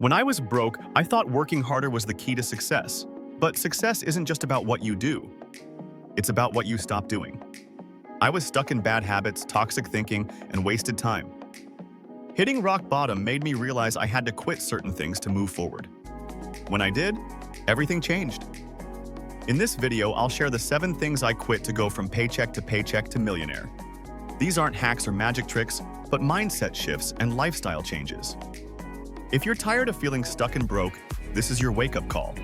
When I was broke, I thought working harder was the key to success. But success isn't just about what you do. It's about what you stop doing. I was stuck in bad habits, toxic thinking, and wasted time. Hitting rock bottom made me realize I had to quit certain things to move forward. When I did, everything changed. In this video, I'll share the 7 things I quit to go from paycheck to millionaire. These aren't hacks or magic tricks, but mindset shifts and lifestyle changes. If you're tired of feeling stuck and broke, this is your wake-up call.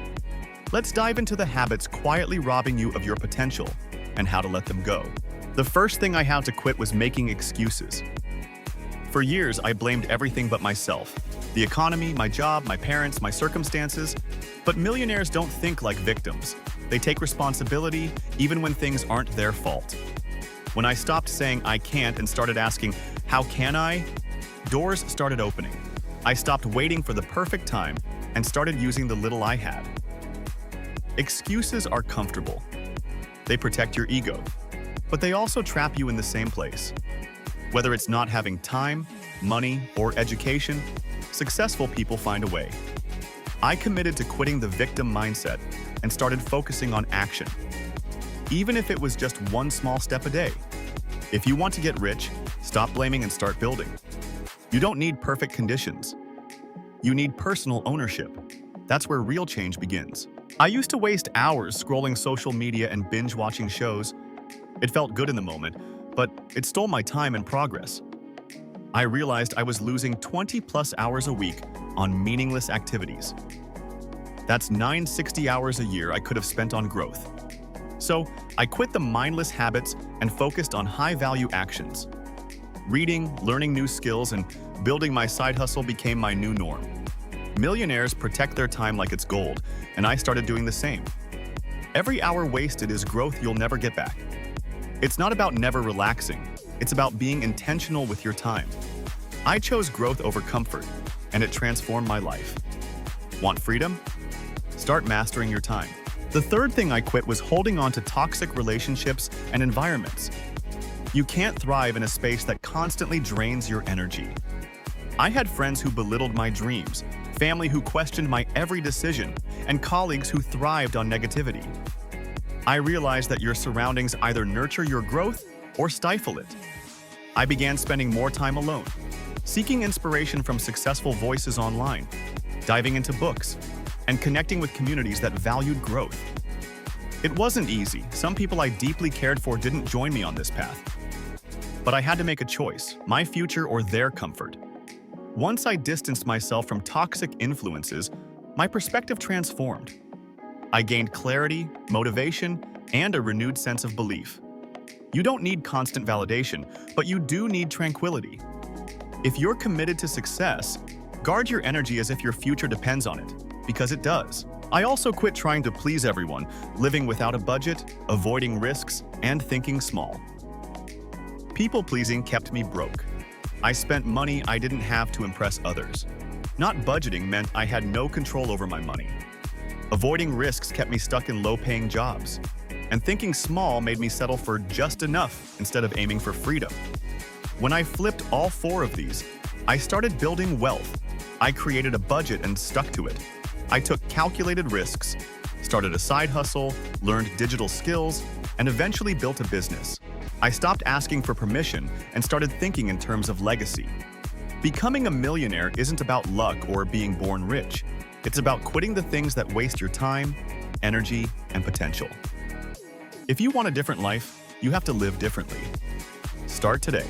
Let's dive into the habits quietly robbing you of your potential and how to let them go. The first thing I had to quit was making excuses. For years, I blamed everything but myself. The economy, my job, my parents, my circumstances. But millionaires don't think like victims. They take responsibility even when things aren't their fault. When I stopped saying I can't and started asking, how can I? Doors started opening. I stopped waiting for the perfect time and started using the little I had. Excuses are comfortable. They protect your ego, but they also trap you in the same place. Whether it's not having time, money, or education, successful people find a way. I committed to quitting the victim mindset and started focusing on action, even if it was just one small step a day. If you want to get rich, stop blaming and start building. You don't need perfect conditions. You need personal ownership. That's where real change begins. I used to waste hours scrolling social media and binge-watching shows. It felt good in the moment, but it stole my time and progress. I realized I was losing 20+ hours a week on meaningless activities. That's 960 hours a year I could have spent on growth. So, I quit the mindless habits and focused on high-value actions. Reading, learning new skills, and building my side hustle became my new norm. Millionaires protect their time like it's gold, and I started doing the same. Every hour wasted is growth you'll never get back. It's not about never relaxing. It's about being intentional with your time. I chose growth over comfort, and it transformed my life. Want freedom? Start mastering your time. The third thing I quit was holding on to toxic relationships and environments. You can't thrive in a space that constantly drains your energy. I had friends who belittled my dreams, family who questioned my every decision, and colleagues who thrived on negativity. I realized that your surroundings either nurture your growth or stifle it. I began spending more time alone, seeking inspiration from successful voices online, diving into books, and connecting with communities that valued growth. It wasn't easy. Some people I deeply cared for didn't join me on this path. But I had to make a choice, my future or their comfort. Once I distanced myself from toxic influences, my perspective transformed. I gained clarity, motivation, and a renewed sense of belief. You don't need constant validation, but you do need tranquility. If you're committed to success, guard your energy as if your future depends on it, because it does. I also quit trying to please everyone, living without a budget, avoiding risks, and thinking small. People-pleasing kept me broke. I spent money I didn't have to impress others. Not budgeting meant I had no control over my money. Avoiding risks kept me stuck in low-paying jobs. And thinking small made me settle for just enough instead of aiming for freedom. When I flipped all 4 of these, I started building wealth. I created a budget and stuck to it. I took calculated risks, started a side hustle, learned digital skills, and eventually built a business. I stopped asking for permission and started thinking in terms of legacy. Becoming a millionaire isn't about luck or being born rich. It's about quitting the things that waste your time, energy, and potential. If you want a different life, you have to live differently. Start today.